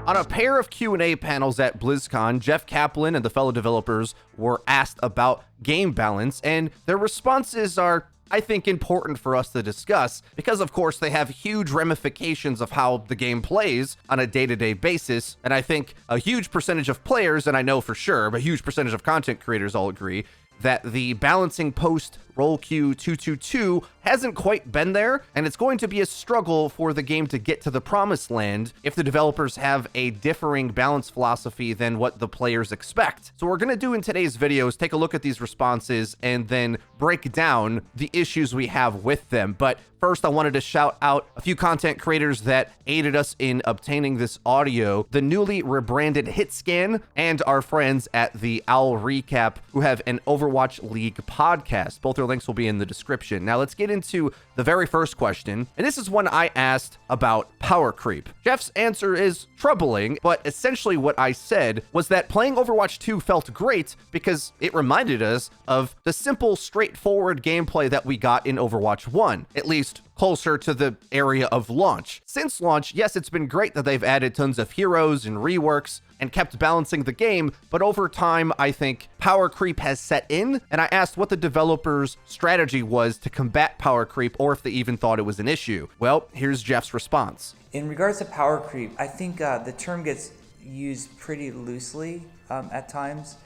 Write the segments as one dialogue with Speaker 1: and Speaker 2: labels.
Speaker 1: On a pair of Q&A panels at BlizzCon, Jeff Kaplan and the fellow developers were asked about game balance, and their responses are, I think, important for us to discuss because, of course, they have huge ramifications of how the game plays on a day-to-day basis. And I think a huge percentage of players, and I know for sure, but a huge percentage of content creators all agree that the balancing post roll queue 222 hasn't quite been there, and it's going to be a struggle for the game to get to the promised land if the developers have a differing balance philosophy than what the players expect. So what we're going to do in today's video is take a look at these responses and then break down the issues we have with them. But first, I wanted to shout out a few content creators that aided us in obtaining this audio: the newly rebranded Hitscan and our friends at the Owl Recap, who have an Overwatch League podcast. Both their links will be in the description. Now let's get into the very first question, and this is one I asked about power creep. Jeff's answer is troubling, but essentially what I said was that playing Overwatch 2 felt great because it reminded us of the simple, straightforward gameplay that we got in Overwatch 1, at least closer to the area of launch. Since launch, yes, it's been great that they've added tons of heroes and reworks and kept balancing the game, but over time, I think power creep has set in, and I asked what the developers' strategy was to combat power creep, or if they even thought it was an issue. Well, here's Jeff's response.
Speaker 2: In regards to power creep, I think the term gets used pretty loosely at times.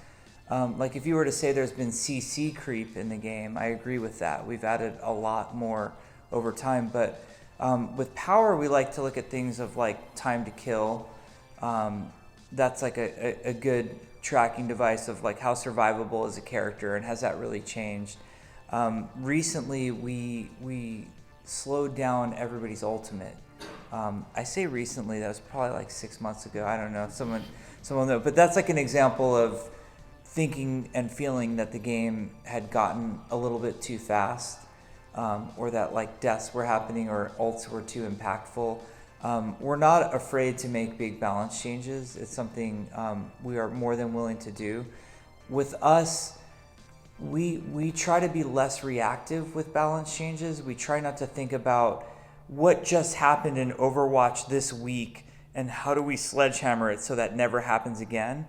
Speaker 2: Like if you were to say there's been CC creep in the game, I agree with that. We've added a lot more over time, but with power, we like to look at things of like time to kill. That's like a good tracking device of like how survivable is a character and has that really changed. Recently, we slowed down everybody's ultimate. I say recently, that was probably like 6 months ago. I don't know, someone know, but that's like an example of thinking and feeling that the game had gotten a little bit too fast, or that like deaths were happening or ults were too impactful. We're not afraid to make big balance changes. It's something we are more than willing to do. With us, we try to be less reactive with balance changes. We try not to think about what just happened in Overwatch this week and how do we sledgehammer it so that never happens again.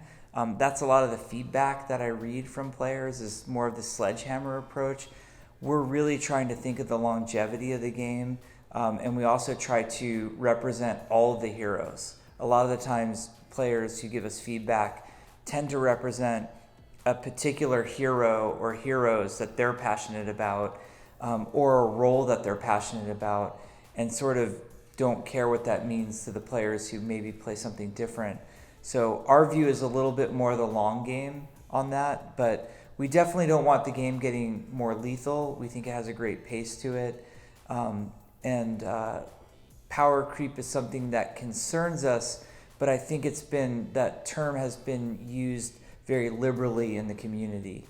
Speaker 2: That's a lot of the feedback that I read from players, is more of the sledgehammer approach. We're really trying to think of the longevity of the game, and we also try to represent all of the heroes. A lot of the times, players who give us feedback tend to represent a particular hero or heroes that they're passionate about, or a role that they're passionate about, and sort of don't care what that means to the players who maybe play something different. So our view is a little bit more the long game on that, but we definitely don't want the game getting more lethal. We think it has a great pace to it. And power creep is something that concerns us, but I think that term has been used very liberally in the community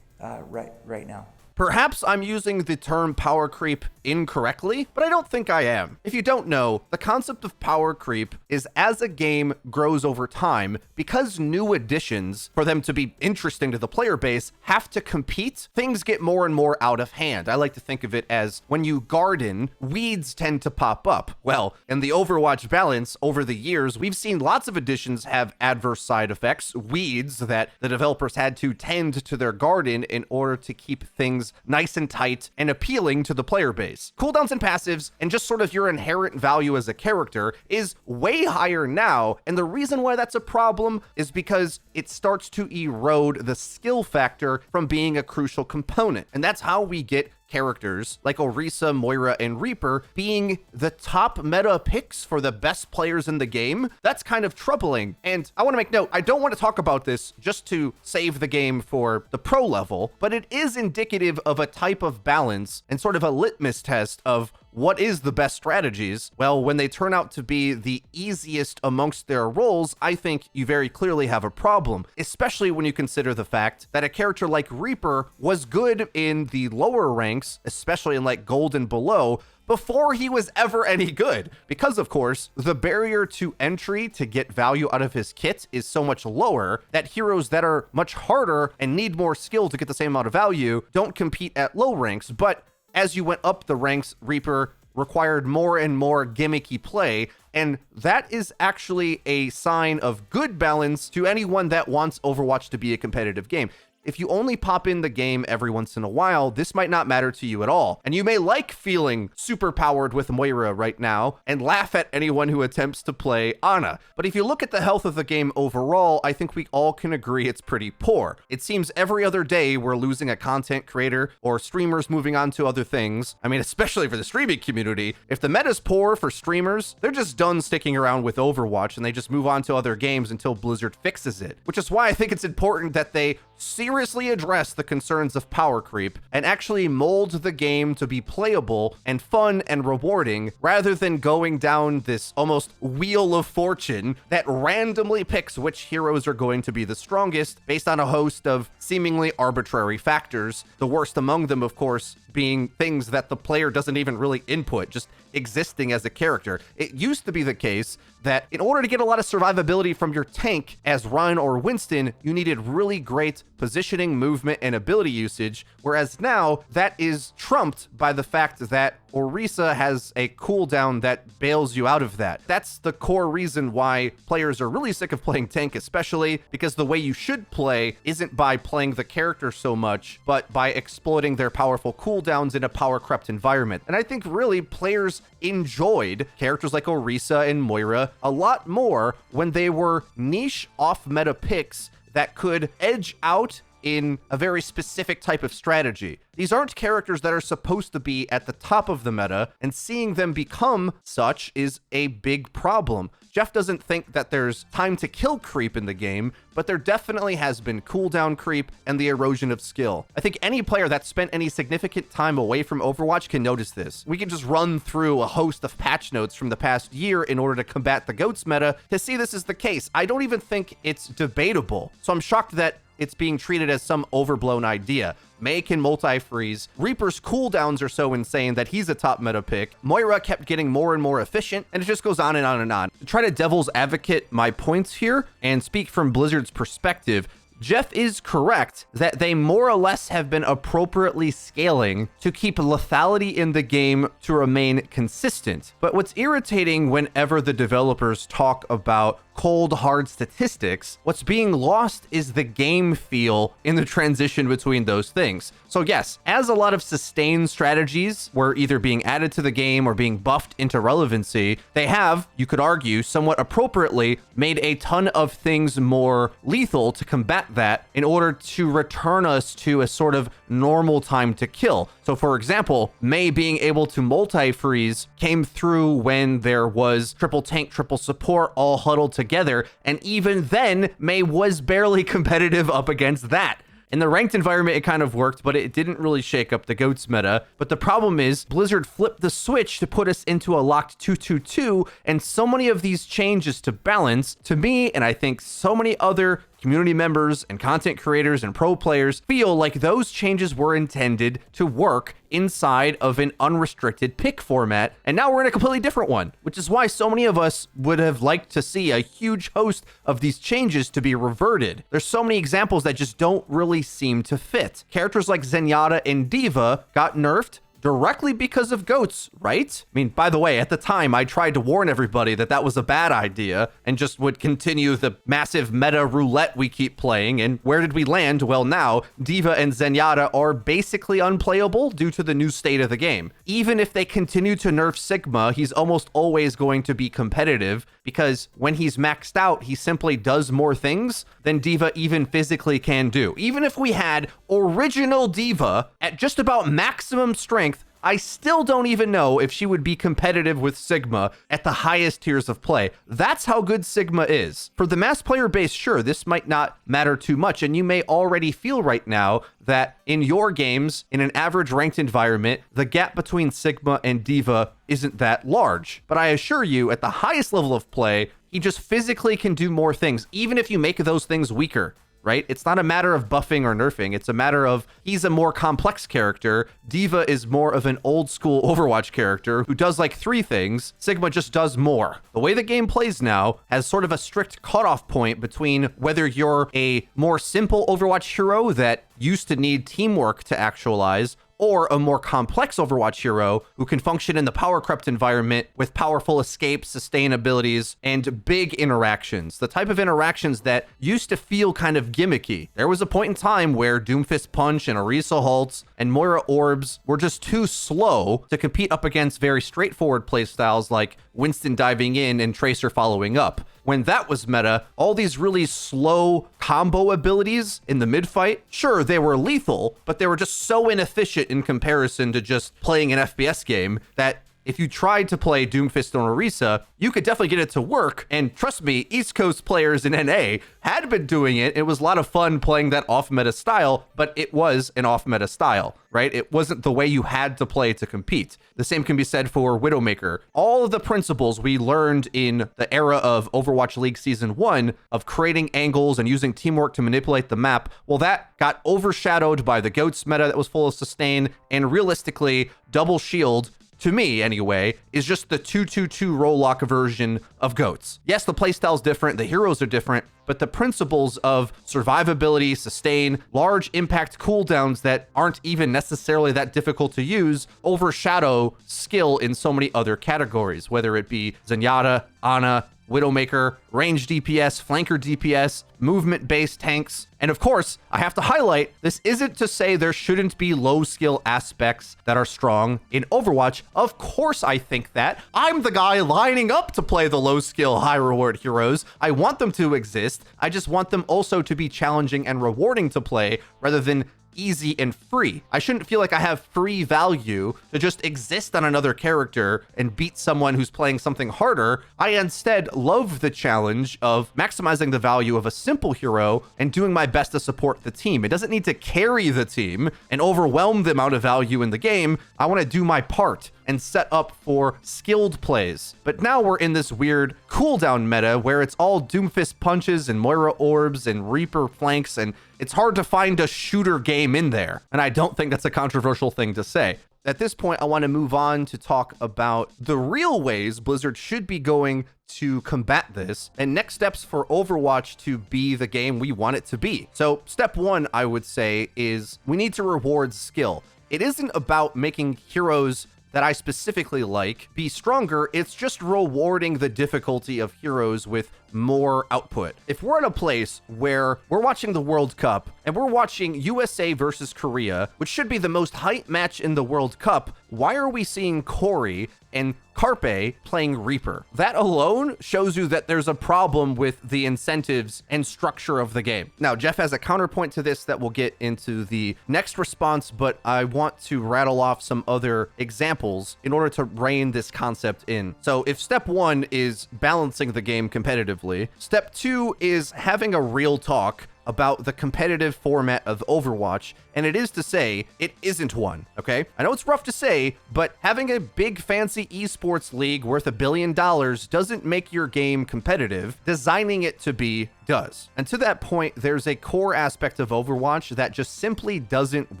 Speaker 2: right now.
Speaker 1: Perhaps I'm using the term power creep incorrectly, but I don't think I am. If you don't know, the concept of power creep is as a game grows over time, because new additions, for them to be interesting to the player base, have to compete, things get more and more out of hand. I like to think of it as when you garden, weeds tend to pop up. Well, in the Overwatch balance, over the years, we've seen lots of additions have adverse side effects, weeds that the developers had to tend to their garden in order to keep things nice and tight and appealing to the player base. Cooldowns and passives, and just sort of your inherent value as a character, is way higher now, and the reason why that's a problem is because it starts to erode the skill factor from being a crucial component. And that's how we get characters like Orisa, Moira, and Reaper being the top meta picks for the best players in the game. That's kind of troubling. And I want to make note, I don't want to talk about this just to save the game for the pro level, but it is indicative of a type of balance and sort of a litmus test of what is the best strategies. Well, when they turn out to be the easiest amongst their roles, I think you very clearly have a problem, especially when you consider the fact that a character like Reaper was good in the lower ranks, especially in like gold and below, before he was ever any good. Because, of course, the barrier to entry to get value out of his kit is so much lower that heroes that are much harder and need more skill to get the same amount of value don't compete at low ranks. But as you went up the ranks, Reaper required more and more gimmicky play, and that is actually a sign of good balance to anyone that wants Overwatch to be a competitive game. If you only pop in the game every once in a while, this might not matter to you at all. And you may like feeling super powered with Moira right now and laugh at anyone who attempts to play Ana. But if you look at the health of the game overall, I think we all can agree it's pretty poor. It seems every other day we're losing a content creator or streamers moving on to other things. I mean, especially for the streaming community. If the meta's poor for streamers, they're just done sticking around with Overwatch and they just move on to other games until Blizzard fixes it. Which is why I think it's important that they seriously address the concerns of power creep and actually mold the game to be playable and fun and rewarding rather than going down this almost wheel of fortune that randomly picks which heroes are going to be the strongest based on a host of seemingly arbitrary factors. The worst among them, of course, being things that the player doesn't even really input, just existing as a character. It used to be the case that in order to get a lot of survivability from your tank as Ryan or Winston, you needed really great positioning, movement, and ability usage, whereas now that is trumped by the fact that Orisa has a cooldown that bails you out of that. That's the core reason why players are really sick of playing tank, especially because the way you should play isn't by playing the character so much, but by exploiting their powerful cooldowns in a power-crept environment. And I think really players enjoyed characters like Orisa and Moira a lot more when they were niche off-meta picks that could edge out in a very specific type of strategy. These aren't characters that are supposed to be at the top of the meta, and seeing them become such is a big problem. Jeff doesn't think that there's time to kill creep in the game, but there definitely has been cooldown creep and the erosion of skill. I think any player that spent any significant time away from Overwatch can notice this. We can just run through a host of patch notes from the past year in order to combat the GOATS meta to see this is the case. I don't even think it's debatable. So I'm shocked that it's being treated as some overblown idea. Mei can multi-freeze. Reaper's cooldowns are so insane that he's a top meta pick. Moira kept getting more and more efficient, and it just goes on and on and on. To try to devil's advocate my points here and speak from Blizzard's perspective, Jeff is correct that they more or less have been appropriately scaling to keep lethality in the game to remain consistent. But what's irritating whenever the developers talk about cold, hard statistics, what's being lost is the game feel in the transition between those things. So yes, as a lot of sustained strategies were either being added to the game or being buffed into relevancy, they have, you could argue, somewhat appropriately made a ton of things more lethal to combat that in order to return us to a sort of normal time to kill. So for example, Mei being able to multi-freeze came through when there was triple tank, triple support all huddled together, and even then, Mei was barely competitive up against that. In the ranked environment, it kind of worked, but it didn't really shake up the GOATS meta. But the problem is, Blizzard flipped the switch to put us into a locked 2-2-2, and so many of these changes to balance, to me, and I think so many other community members and content creators and pro players feel like those changes were intended to work inside of an unrestricted pick format, and now we're in a completely different one, which is why so many of us would have liked to see a huge host of these changes to be reverted. There's so many examples that just don't really seem to fit. Characters like Zenyatta and Diva got nerfed directly because of GOATS, right? I mean, by the way, at the time, I tried to warn everybody that that was a bad idea and just would continue the massive meta roulette we keep playing. And where did we land? Well, now, Diva and Zenyatta are basically unplayable due to the new state of the game. Even if they continue to nerf Sigma, he's almost always going to be competitive because when he's maxed out, he simply does more things than Diva even physically can do. Even if we had original Diva at just about maximum strength, I still don't even know if she would be competitive with Sigma at the highest tiers of play. That's how good Sigma is. For the mass player base, sure, this might not matter too much, and you may already feel right now that in your games, in an average ranked environment, the gap between Sigma and Diva isn't that large. But I assure you, at the highest level of play, he just physically can do more things, even if you make those things weaker. Right? It's not a matter of buffing or nerfing. It's a matter of he's a more complex character. Diva is more of an old school Overwatch character who does like 3 things. Sigma just does more. The way the game plays now has sort of a strict cutoff point between whether you're a more simple Overwatch hero that used to need teamwork to actualize, or a more complex Overwatch hero who can function in the power crept environment with powerful escapes, sustain abilities, and big interactions. The type of interactions that used to feel kind of gimmicky. There was a point in time where Doomfist Punch and Orisa Halts and Moira Orbs were just too slow to compete up against very straightforward playstyles like Winston diving in and Tracer following up. When that was meta, all these really slow combo abilities in the mid-fight, sure, they were lethal, but they were just so inefficient in comparison to just playing an FPS game that if you tried to play Doomfist on Orisa, you could definitely get it to work. And trust me, East Coast players in NA had been doing it. It was a lot of fun playing that off-meta style, but it was an off-meta style, right? It wasn't the way you had to play to compete. The same can be said for Widowmaker. All of the principles we learned in the era of Overwatch League Season 1 of creating angles and using teamwork to manipulate the map, well, that got overshadowed by the GOATS meta that was full of sustain, and realistically, double shield, to me anyway, is just the 2-2-2 roll lock version of GOATS. Yes, the playstyle's different, the heroes are different, but the principles of survivability, sustain, large impact cooldowns that aren't even necessarily that difficult to use overshadow skill in so many other categories, whether it be Zenyatta, Ana, Widowmaker, range DPS, flanker DPS, movement-based tanks. And of course, I have to highlight, this isn't to say there shouldn't be low skill aspects that are strong in Overwatch. Of course I think that. I'm the guy lining up to play the low skill, high reward heroes. I want them to exist. I just want them also to be challenging and rewarding to play rather than easy and free. I shouldn't feel like I have free value to just exist on another character and beat someone who's playing something harder. I instead love the challenge of maximizing the value of a simple hero and doing my best to support the team. It doesn't need to carry the team and overwhelm the amount of value in the game. I want to do my part and set up for skilled plays. But now we're in this weird cooldown meta where it's all Doomfist punches and Moira orbs and Reaper flanks, and it's hard to find a shooter game in there. And I don't think that's a controversial thing to say. At this point, I want to move on to talk about the real ways Blizzard should be going to combat this and next steps for Overwatch to be the game we want it to be. So step one, I would say, is we need to reward skill. It isn't about making heroes that I specifically like be stronger. It's just rewarding the difficulty of heroes with more output. If we're in a place where we're watching the World Cup and we're watching USA versus Korea, which should be the most hype match in the World Cup, why are we seeing Corey and Carpe playing Reaper? That alone shows you that there's a problem with the incentives and structure of the game. Now, Jeff has a counterpoint to this that we'll get into the next response, but I want to rattle off some other examples in order to rein this concept in. So if step one is balancing the game competitively, step two is having a real talk about the competitive format of Overwatch, and it is to say, it isn't one, okay? I know it's rough to say, but having a big fancy esports league worth $1 billion doesn't make your game competitive. Designing it to be does. And to that point, there's a core aspect of Overwatch that just simply doesn't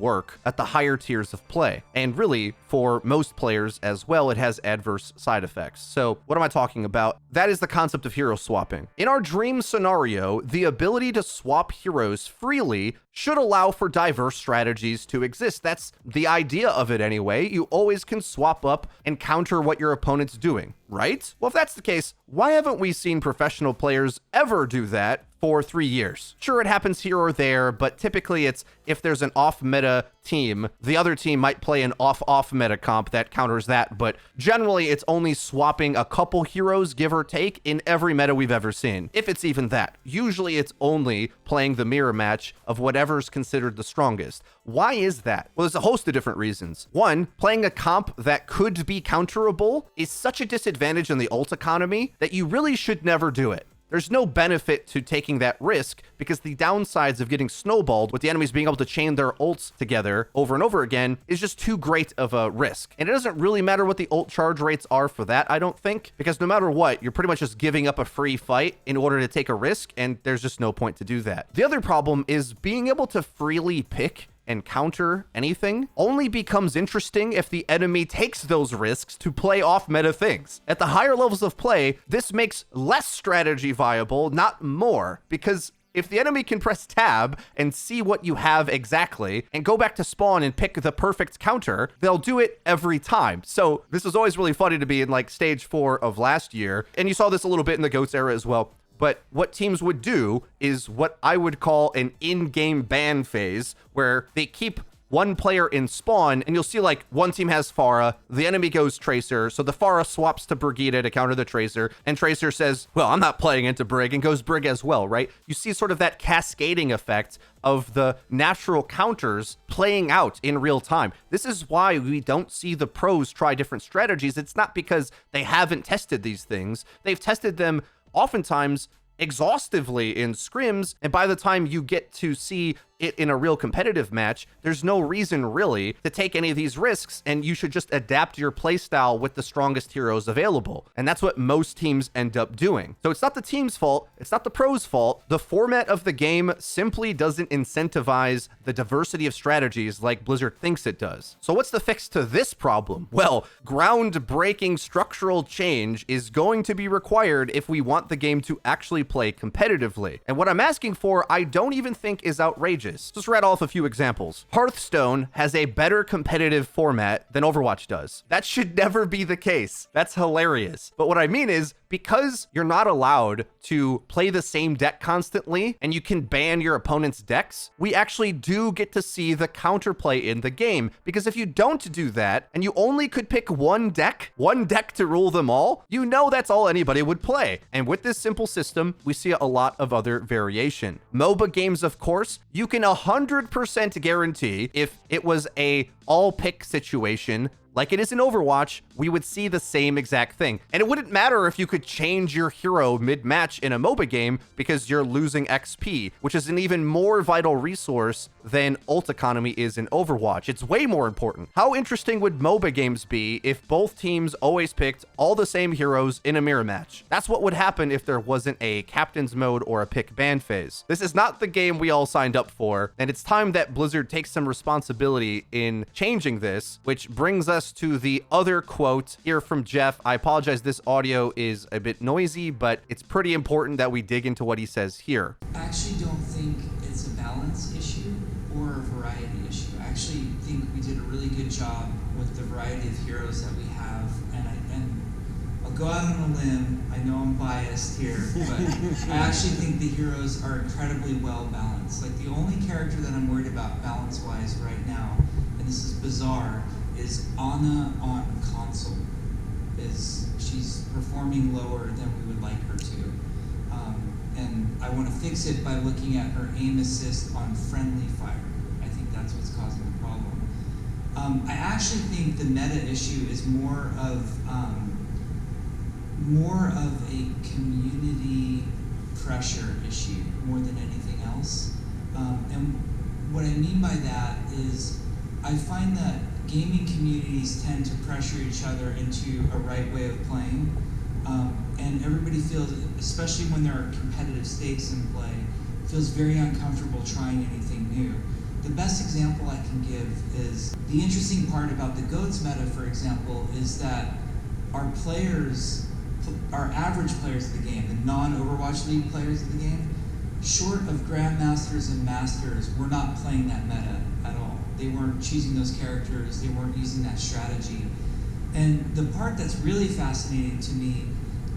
Speaker 1: work at the higher tiers of play. And really, for most players as well, it has adverse side effects. So what am I talking about? That is the concept of hero swapping. In our dream scenario, the ability to swap heroes freely should allow for diverse strategies to exist. That's the idea of it anyway. You always can swap up and counter what your opponent's doing, right? Well, if that's the case, why haven't we seen professional players ever do that for 3 years? Sure, it happens here or there, but typically it's if there's an off-meta team, the other team might play an off-meta comp that counters that, but generally it's only swapping a couple heroes, give or take, in every meta we've ever seen, if it's even that. Usually it's only playing the mirror match of whatever's considered the strongest. Why is that? Well, there's a host of different reasons. One, playing a comp that could be counterable is such a disadvantage in the ult economy that you really should never do it. There's no benefit to taking that risk because the downsides of getting snowballed with the enemies being able to chain their ults together over and over again is just too great of a risk. And it doesn't really matter what the ult charge rates are for that, I don't think, because no matter what, you're pretty much just giving up a free fight in order to take a risk, and there's just no point to do that. The other problem is being able to freely pick and counter anything only becomes interesting if the enemy takes those risks to play off meta things. At the higher levels of play, this makes less strategy viable, not more, because If the enemy can press tab and see what you have exactly and go back to spawn and pick the perfect counter, they'll do it every time. So this was always really funny to me in like stage 4 of last year. And you saw this a little bit in the GOATS era as well. But what teams would do is what I would call an in-game ban phase, where they keep one player in spawn, and you'll see like one team has Pharah, the enemy goes Tracer, so the Pharah swaps to Brigida to counter the Tracer, and Tracer says, well, I'm not playing into Brig, and goes Brig as well, right? You see sort of that cascading effect of the natural counters playing out in real time. This is why we don't see the pros try different strategies. It's not because they haven't tested these things. They've tested them oftentimes exhaustively in scrims, and by the time you get to see it in a real competitive match, there's no reason really to take any of these risks, and you should just adapt your playstyle with the strongest heroes available. And that's what most teams end up doing. So it's not the team's fault, it's not the pros' fault. The format of the game simply doesn't incentivize the diversity of strategies like Blizzard thinks it does. So what's the fix to this problem? Well, groundbreaking structural change is going to be required if we want the game to actually play competitively. And what I'm asking for, I don't even think is outrageous. Just rattle off a few examples. Hearthstone has a better competitive format than Overwatch does. That should never be the case. That's hilarious. But what I mean is, because you're not allowed to play the same deck constantly and you can ban your opponent's decks, we actually do get to see the counterplay in the game. Because if you don't do that and you only could pick one deck to rule them all, you know that's all anybody would play. And with this simple system, we see a lot of other variation. MOBA games, of course, you can 100% guarantee if it was a all pick situation like it is in Overwatch, we would see the same exact thing. And it wouldn't matter if you could change your hero mid-match in a MOBA game because you're losing XP, which is an even more vital resource than ult economy is in Overwatch. It's way more important. How interesting would MOBA games be if both teams always picked all the same heroes in a mirror match? That's what would happen if there wasn't a captain's mode or a pick ban phase. This is not the game we all signed up for, and it's time that Blizzard takes some responsibility in changing this, which brings us to the other quote here from Jeff. I apologize, this audio is a bit noisy, but it's pretty important that we dig into what he says here.
Speaker 3: I actually don't think it's a balance issue or a variety issue. I actually think we did a really good job with the variety of heroes that we have, and I'll go out on a limb. I know I'm biased here, but I actually think the heroes are incredibly well balanced. Like, the only character that I'm worried about balance-wise right now, and this is bizarre, is Ana on console. She's performing lower than we would like her to. And I want to fix it by looking at her aim assist on friendly fire. I think that's what's causing the problem. I actually think the meta issue is more of a community pressure issue more than anything else. And what I mean by that is I find that gaming communities tend to pressure each other into a right way of playing. And everybody feels, especially when there are competitive stakes in play, feels very uncomfortable trying anything new. The best example I can give is the interesting part about the GOATS meta, for example, is that our players, our average players of the game, the non-Overwatch League players of the game, short of Grandmasters and Masters, were not playing that meta at all. They weren't choosing those characters, they weren't using that strategy. And the part that's really fascinating to me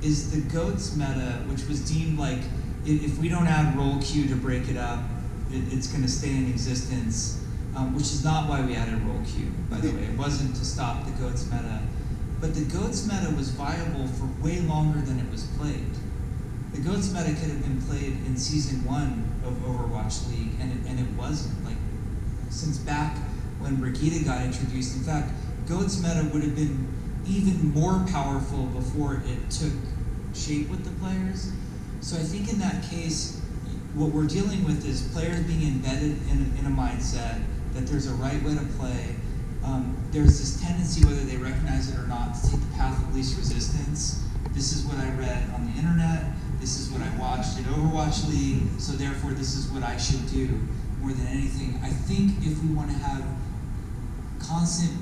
Speaker 3: is the GOATS meta, which was deemed like, if we don't add role queue to break it up, it's going to stay in existence, which is not why we added role queue, by the way. It wasn't to stop the GOATS meta. But the GOATS meta was viable for way longer than it was played. The GOATS meta could have been played in Season 1 of Overwatch League, and it wasn't. Like, since back when Brigida got introduced, in fact, GOATS meta would have been even more powerful before it took shape with the players. So I think in that case, what we're dealing with is players being embedded in a mindset that there's a right way to play. There's this tendency, whether they recognize it or not, to take the path of least resistance. This is what I read on the internet, this is what I watched in Overwatch League, so therefore this is what I should do more than anything. I think if we want to have constant,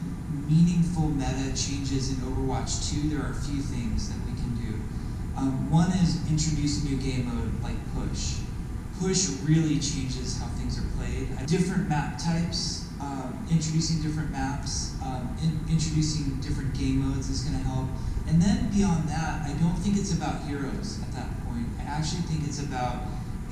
Speaker 3: meaningful meta changes in Overwatch 2, there are a few things that we can do. One is introduce a new game mode like push. push really changes how things are played. Different map types, introducing different maps, introducing different game modes is going to help. And then beyond that, I don't think it's about heroes at that point. I actually think it's about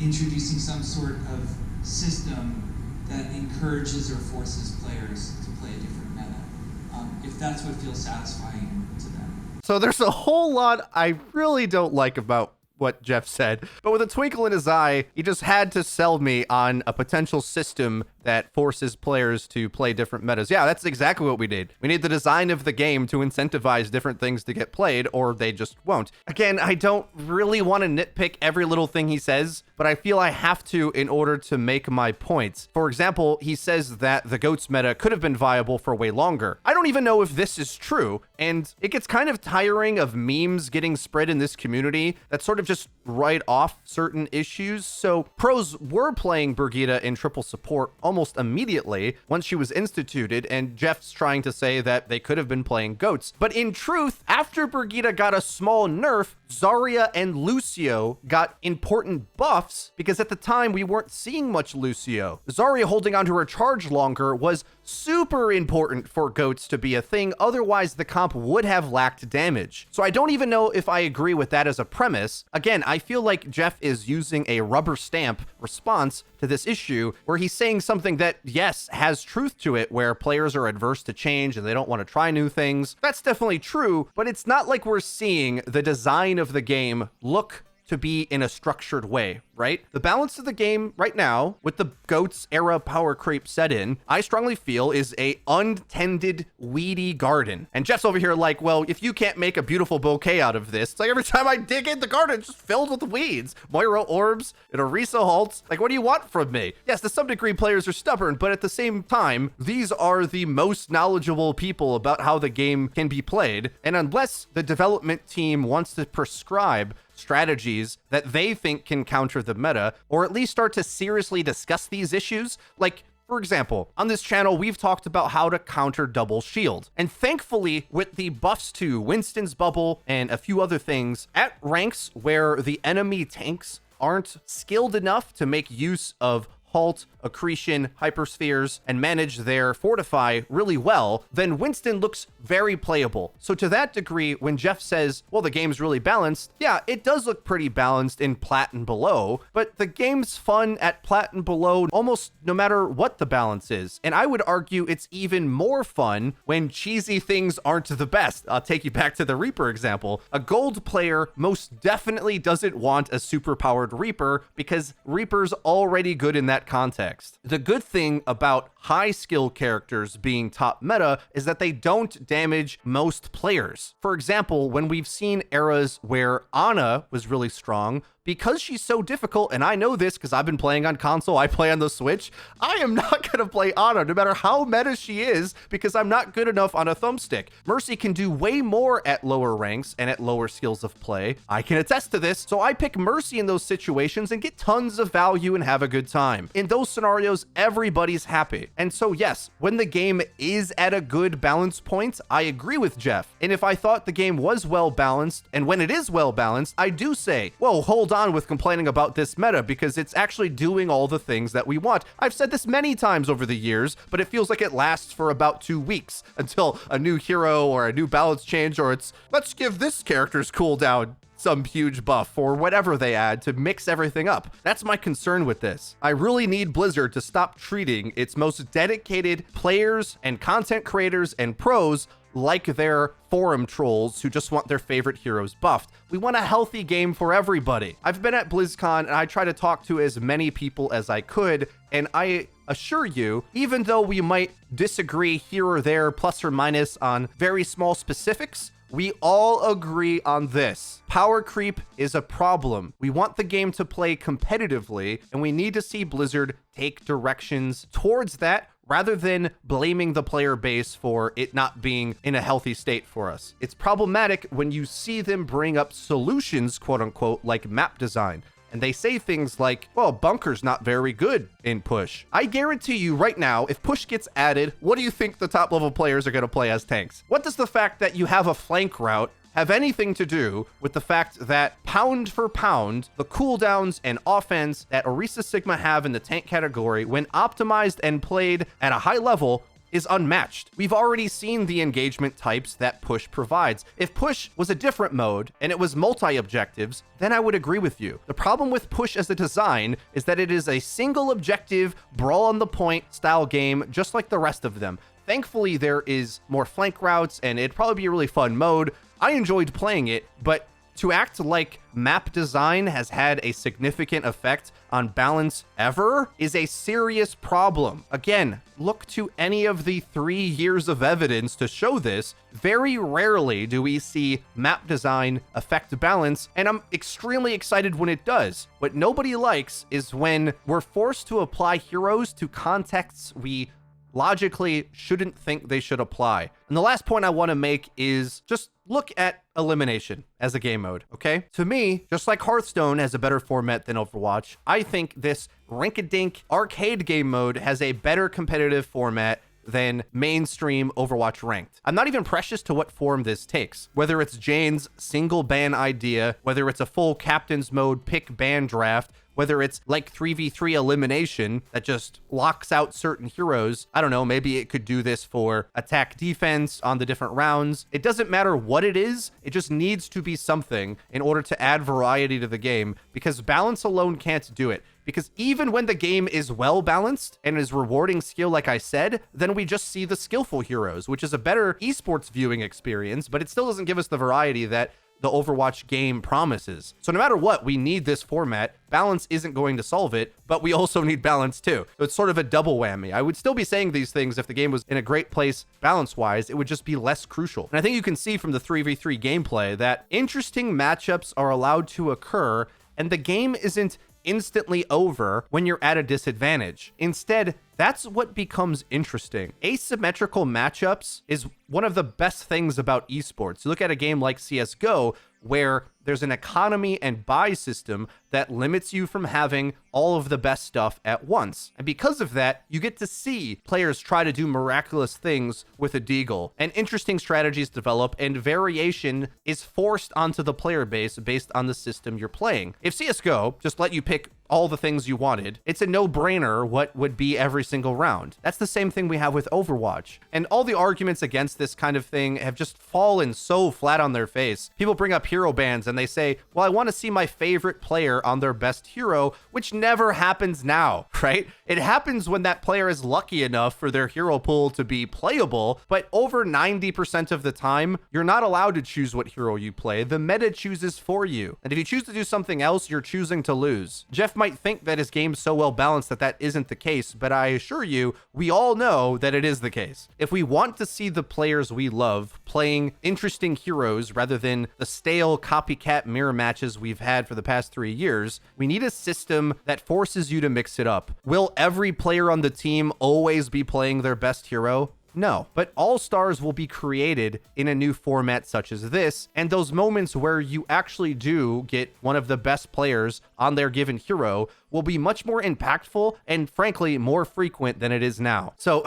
Speaker 3: introducing some sort of system that encourages or forces players to play a different meta, if that's what feels satisfying to them.
Speaker 1: So there's a whole lot I really don't like about what Jeff said, but with a twinkle in his eye, he just had to sell me on a potential system that forces players to play different metas. Yeah, that's exactly what we need. We need the design of the game to incentivize different things to get played, or they just won't. Again, I don't really want to nitpick every little thing he says, but I feel I have to in order to make my points. For example, he says that the GOATS meta could have been viable for way longer. I don't even know if this is true, and it gets kind of tiring of memes getting spread in this community that sort of just write off certain issues. So pros were playing Brigitte in triple support almost immediately once she was instituted, and Jeff's trying to say that they could have been playing GOATS. But in truth, after Brigitte got a small nerf, Zarya and Lucio got important buffs, because at the time we weren't seeing much Lucio. Zarya holding onto her charge longer was super important for GOATS to be a thing, otherwise the comp would have lacked damage. So I don't even know if I agree with that as a premise. Again, I feel like Jeff is using a rubber stamp response to this issue, where he's saying something that, yes, has truth to it, where players are adverse to change and they don't want to try new things. That's definitely true, but it's not like we're seeing the design of the game look to be in a structured way, right? The balance of the game right now, with the GOATS era power creep set in, I strongly feel is a untended, weedy garden. And Jeff's over here like, well, if you can't make a beautiful bouquet out of this, it's like every time I dig in, the garden's just filled with weeds. Moira orbs and Orisa halts. Like, what do you want from me? Yes, to some degree, players are stubborn, but at the same time, these are the most knowledgeable people about how the game can be played. And unless the development team wants to prescribe strategies that they think can counter the meta, or at least start to seriously discuss these issues, like, for example, on this channel, we've talked about how to counter double shield. And thankfully, with the buffs to Winston's bubble and a few other things, at ranks where the enemy tanks aren't skilled enough to make use of halt, accretion, hyperspheres, and manage their fortify really well, then Winston looks very playable. So to that degree, when Jeff says, well, the game's really balanced, yeah, it does look pretty balanced in plat and below, but the game's fun at plat and below almost no matter what the balance is. And I would argue it's even more fun when cheesy things aren't the best. I'll take you back to the Reaper example. A gold player most definitely doesn't want a superpowered Reaper, because Reaper's already good in that context. The good thing about high skill characters being top meta is that they don't damage most players. For example, when we've seen eras where Ana was really strong, because she's so difficult, and I know this because I've been playing on console, I play on the Switch, I am not going to play Ana no matter how meta she is, because I'm not good enough on a thumbstick. Mercy can do way more at lower ranks and at lower skills of play. I can attest to this, so I pick Mercy in those situations and get tons of value and have a good time. In those scenarios, everybody's happy. And so yes, when the game is at a good balance point, I agree with Jeff. And if I thought the game was well balanced, and when it is well balanced, I do say, whoa, hold on with complaining about this meta, because it's actually doing all the things that we want. I've said this many times over the years, but it feels like it lasts for about 2 weeks until a new hero or a new balance change, or it's, let's give this character's cooldown some huge buff or whatever they add to mix everything up. That's my concern with this. I really need Blizzard to stop treating its most dedicated players and content creators and pros like their forum trolls who just want their favorite heroes buffed. We want a healthy game for everybody. I've been at BlizzCon and I try to talk to as many people as I could, and I assure you, even though we might disagree here or there, plus or minus on very small specifics, we all agree on this. Power creep is a problem. We want the game to play competitively, and we need to see Blizzard take directions towards that rather than blaming the player base for it not being in a healthy state for us. It's problematic when you see them bring up solutions, quote unquote, like map design. And they say things like, well, bunker's not very good in push. I guarantee you right now, if push gets added, what do you think the top level players are going to play as tanks? What does the fact that you have a flank route have anything to do with the fact that pound for pound, the cooldowns and offense that Orisa Sigma have in the tank category, when optimized and played at a high level, is unmatched. We've already seen the engagement types that push provides. If push was a different mode and it was multi-objectives, then I would agree with you. The problem with push as a design is that it is a single objective, brawl on the point style game, just like the rest of them. Thankfully, there is more flank routes and it'd probably be a really fun mode. I enjoyed playing it, but to act like map design has had a significant effect on balance ever is a serious problem. Again, look to any of the 3 years of evidence to show this. Very rarely do we see map design affect balance, and I'm extremely excited when it does. What nobody likes is when we're forced to apply heroes to contexts we logically shouldn't think they should apply. And the last point I want to make is just look at elimination as a game mode, okay? To me, just like Hearthstone has a better format than Overwatch, I think this rink-a-dink arcade game mode has a better competitive format than mainstream Overwatch ranked. I'm not even precious to what form this takes. Whether it's Jane's single ban idea, whether it's a full captain's mode pick ban draft, whether it's like 3v3 elimination that just locks out certain heroes. I don't know, maybe it could do this for attack defense on the different rounds. It doesn't matter what it is, it just needs to be something in order to add variety to the game, because balance alone can't do it. Because even when the game is well balanced and is rewarding skill, like I said, then we just see the skillful heroes, which is a better esports viewing experience, but it still doesn't give us the variety that the Overwatch game promises. So no matter what, we need this format. Balance isn't going to solve it, but we also need balance too. So it's sort of a double whammy. I would still be saying these things if the game was in a great place balance-wise. It would just be less crucial. And I think you can see from the 3v3 gameplay that interesting matchups are allowed to occur, and the game isn't instantly over when you're at a disadvantage. Instead, that's what becomes interesting. Asymmetrical matchups is one of the best things about esports. You look at a game like CSGO, where there's an economy and buy system that limits you from having all of the best stuff at once. And because of that, you get to see players try to do miraculous things with a deagle, and interesting strategies develop, and variation is forced onto the player base based on the system you're playing. If CSGO just let you pick all the things you wanted, it's a no-brainer what would be every single round. That's the same thing we have with Overwatch. And all the arguments against this kind of thing have just fallen so flat on their face. People bring up hero bans and they say, well, I want to see my favorite player on their best hero, which never happens now, right? It happens when that player is lucky enough for their hero pool to be playable, but over 90% of the time, you're not allowed to choose what hero you play. The meta chooses for you. And if you choose to do something else, you're choosing to lose. Jeff might think that his game's so well balanced that that isn't the case, but I assure you, we all know that it is the case. If we want to see the players we love playing interesting heroes rather than the stale copycat mirror matches we've had for the past 3 years, we need a system that forces you to mix it up. Will every player on the team always be playing their best hero? No, but all-stars will be created in a new format such as this, and those moments where you actually do get one of the best players on their given hero will be much more impactful and, frankly, more frequent than it is now. So,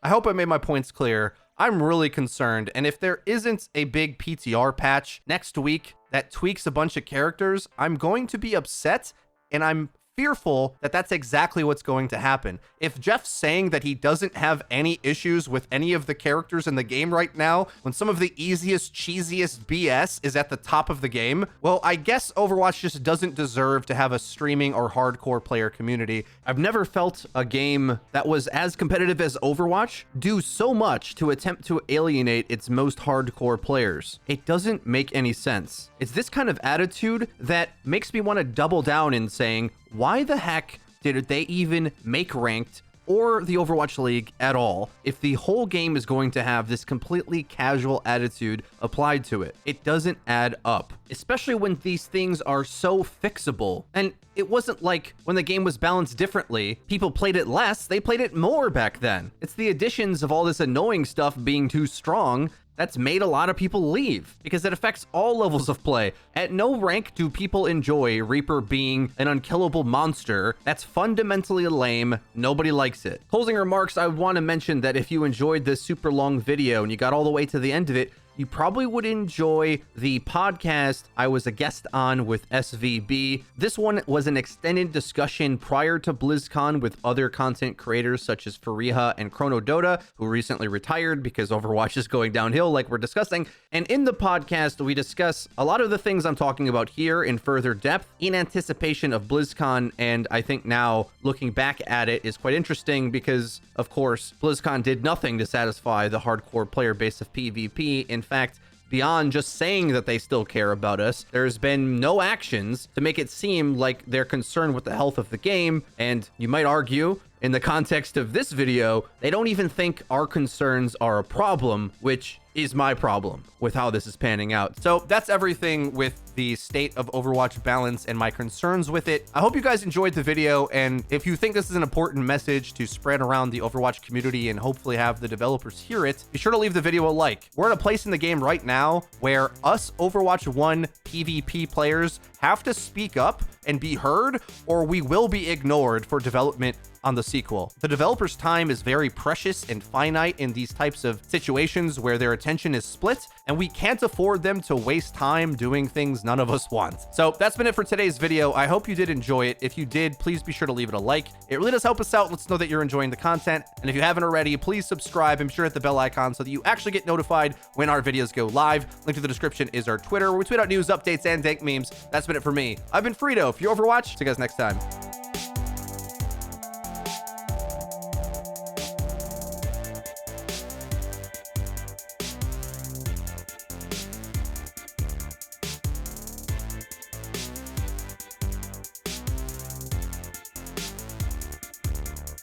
Speaker 1: I hope I made my points clear. I'm really concerned, and if there isn't a big PTR patch next week that tweaks a bunch of characters, I'm going to be upset, and I'm fearful that that's exactly what's going to happen. If Jeff's saying that he doesn't have any issues with any of the characters in the game right now, when some of the easiest, cheesiest BS is at the top of the game, well, I guess Overwatch just doesn't deserve to have a streaming or hardcore player community. I've never felt a game that was as competitive as Overwatch do so much to attempt to alienate its most hardcore players. It doesn't make any sense. It's this kind of attitude that makes me want to double down in saying, why the heck did they even make ranked or the Overwatch League at all if the whole game is going to have this completely casual attitude applied to it? It doesn't add up, especially when these things are so fixable. And it wasn't like when the game was balanced differently, people played it less, they played it more back then. It's the additions of all this annoying stuff being too strong that's made a lot of people leave, because it affects all levels of play. At no rank do people enjoy Reaper being an unkillable monster. That's fundamentally lame. Nobody likes it. Closing remarks, I want to mention that if you enjoyed this super long video and you got all the way to the end of it, you probably would enjoy the podcast I was a guest on with SVB. This one was an extended discussion prior to BlizzCon with other content creators such as Fariha and Chrono Dota, who recently retired because Overwatch is going downhill like we're discussing. And in the podcast, we discuss a lot of the things I'm talking about here in further depth in anticipation of BlizzCon. And I think now looking back at it is quite interesting because, of course, BlizzCon did nothing to satisfy the hardcore player base of PvP. In fact, beyond just saying that they still care about us, there's been no actions to make it seem like they're concerned with the health of the game. And you might argue, in the context of this video, they don't even think our concerns are a problem, which is my problem with how this is panning out. So that's everything with the state of Overwatch balance and my concerns with it. I hope you guys enjoyed the video, and if you think this is an important message to spread around the Overwatch community and hopefully have the developers hear it, be sure to leave the video a like. We're at a place in the game right now where us Overwatch 1 PvP players have to speak up and be heard, or we will be ignored for development on the sequel. The developer's time is very precious and finite in these types of situations where their attention is split, and we can't afford them to waste time doing things none of us want. So that's been it for today's video. I hope you did enjoy it. If you did, please be sure to leave it a like. It really does help us out and lets us know that you're enjoying the content. And if you haven't already, please subscribe and be sure to hit the bell icon so that you actually get notified when our videos go live. Link to the description is our Twitter, where we tweet out news, updates, and dank memes. That's been it for me. I've been Frito for your Overwatch. See you guys next time.